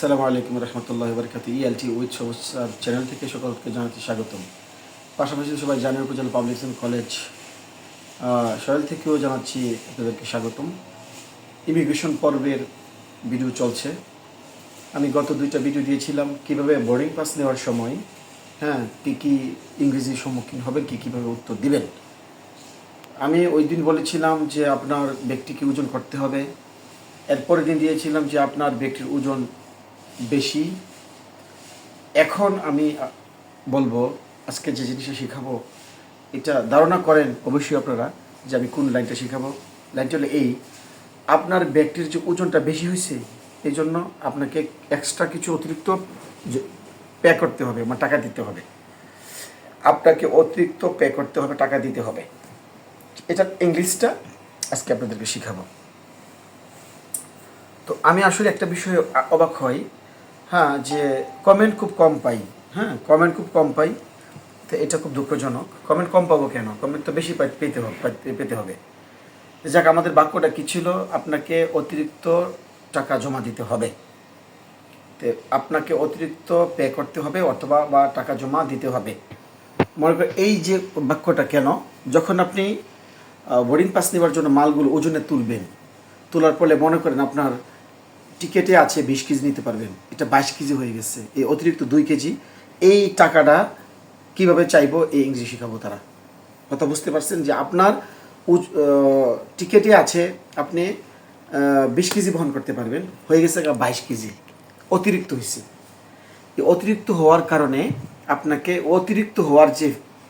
আসসালামু আলাইকুম রহমতুল্লাহি বারাকাতুহু। ইএলটি উইথ সবুজ চ্যানেল থেকে সকলকে জানাতে স্বাগতম। পাশাপাশি সবাই জানের উপজেলা পাবলিক কলেজ সহেল থেকেও জানাচ্ছি আপনাদেরকে স্বাগতম। ইমিগ্রেশন পর্বের ভিডিও চলছে। আমি গত দুইটা ভিডিও দিয়েছিলাম কীভাবে বোর্ডিং পাস নেওয়ার সময় কী কী ইংরেজির সম্মুখীন হবেন, কীভাবে উত্তর দিবেন। আমি ওই দিন বলেছিলাম যে আপনার ব্যক্তিকে ওজন করতে হবে। এরপরের দিন দিয়েছিলাম যে আপনার ব্যক্তির ওজন বেশি। এখন আমি বলবো আজকে যে জিনিসটা শেখাবো এটা ধারণা করেন অবশ্যই আপনারা যে আমি কোন লাইনটা শেখাবো। লাইনটা হলো এই: আপনার ব্যক্তির যে ওজনটা বেশি হয়েছে এই জন্য আপনাকে এক্সট্রা কিছু অতিরিক্ত পে করতে হবে, মানে টাকা দিতে হবে। আপনাকে অতিরিক্ত পে করতে হবে, টাকা দিতে হবে। এটা ইংলিশটা আজকে আপনাদেরকে শেখাবো। তো আমি আসলে একটা বিষয়ে অবাক হই, যে কমেন্ট খুব কম পাই। কমেন্ট খুব কম পাই, তো এটা খুব দুঃখজনক। কমেন্ট কম পাবো কেন? কমেন্ট তো বেশি পেতে হবে। যাক, আমাদের বাক্যটা কী ছিল? আপনাকে অতিরিক্ত টাকা জমা দিতে হবে। তো আপনাকে অতিরিক্ত পে করতে হবে অথবা বা টাকা জমা দিতে হবে। মনে করেন এই যে বাক্যটা কেন, যখন আপনি বোর্ডিং পাস নেওয়ার জন্য মালগুলো ওজনে তুলবেন, তোলার পরে মনে করেন আপনার টিকেটে আছে 20 কেজি নিতে পারবেন, এটা 22 কেজি হয়ে গেছে, এই অতিরিক্ত 2 কেজি। এই টাকাটা কিভাবে চাইবো এই ইংরেজি শেখাবো তারা। কথা বুঝতে পারছেন যে আপনার টিকেটে আছে আপনি 20 কেজি বহন করতে পারবেন, হয়ে গেছে 22 কেজি, অতিরিক্ত হয়েছে। এই অতিরিক্ত হওয়ার কারণে আপনাকে অতিরিক্ত হওয়ার যে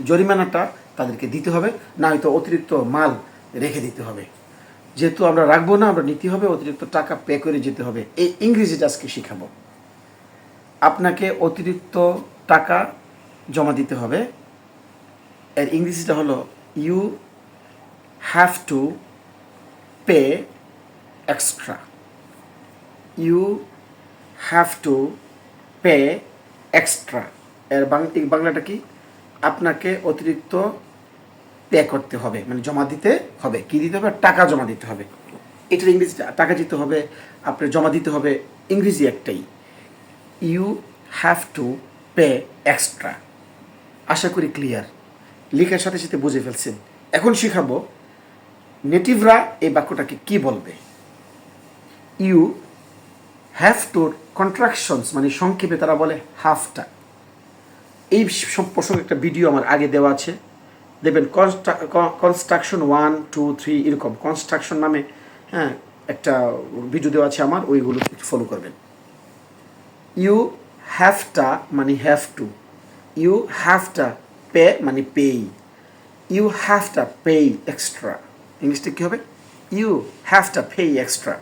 জরিমানাটা তাদেরকে দিতে হবে, না হয়তো অতিরিক্ত মাল রেখে দিতে হবে। যেহেতু আমরা রাখবো না, আমরা নিতে হবে, অতিরিক্ত টাকা পে করে যেতে হবে। এই ইংরেজিটা আজকে শেখাবো। আপনাকে অতিরিক্ত টাকা জমা দিতে হবে। এর ইংরেজিটা হলো you have to pay extra. You have to pay extra. এর বাংলাটা কি? আপনাকে অতিরিক্ত পে করতে হবে, মানে জমা দিতে হবে। কি দিতে হবে? টাকা জমা দিতে হবে। এটার ইংরেজি টাকা দিতে হবে, আপনার জমা দিতে হবে। ইংরেজি একটাই, you have to pay extra. আশা করি ক্লিয়ার, লেখার সাথে সাথে বুঝে ফেলছেন। এখন শিখাবো নেটিভরা এই বাক্যটাকে কি বলবে। ইউ হ্যাভ টুর কন্ট্রাকশনস, মানে সংক্ষেপে তারা বলে হাফটা। এই প্রসঙ্গে একটা ভিডিও আমার আগে দেওয়া আছে, দেখবেন। কনস্ট্রাকশন 1, 2, 3 এরকম কনস্ট্রাকশন নামে একটা ভিডিও দেওয়া আছে আমার, ওইগুলো একটু ফলো করবেন। ইউ হ্যাভটা মানে have to, you have to pay মানে pay, you have to pay extra. ইংলিশটা কী হবে? You have to pay extra.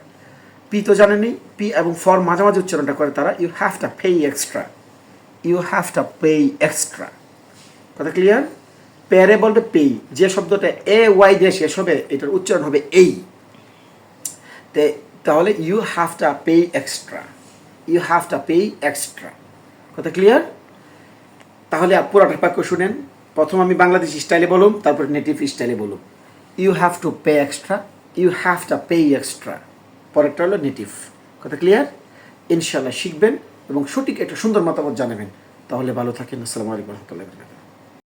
P তো জানেনি, পি এবং ফর মাঝামাঝি উচ্চারণটা করে তারা। You have to pay extra, you have to pay extra. কথা ক্লিয়ার? পেরে বলবে পেই, যে শব্দটা এ ওয়াই দিয়ে শেষ হবে এটার উচ্চারণ হবে এই। তাহলে you have to pay extra, you have to pay extra. কথা ক্লিয়ার? তাহলে পুরোটা বাক্য শুনেন। প্রথম আমি বাংলাদেশি স্টাইলে বলুন, তারপর নেটিভ স্টাইলে বলুন। You have to pay extra, you have to pay extra. পরেরটা হলো নেটিভ। কথা ক্লিয়ার? ইনশাল্লাহ শিখবেন এবং সঠিক একটা সুন্দর মতামত জানাবেন। তাহলে ভালো থাকেন। আসসালামু আলাইকুম রহমতুল্লাহ।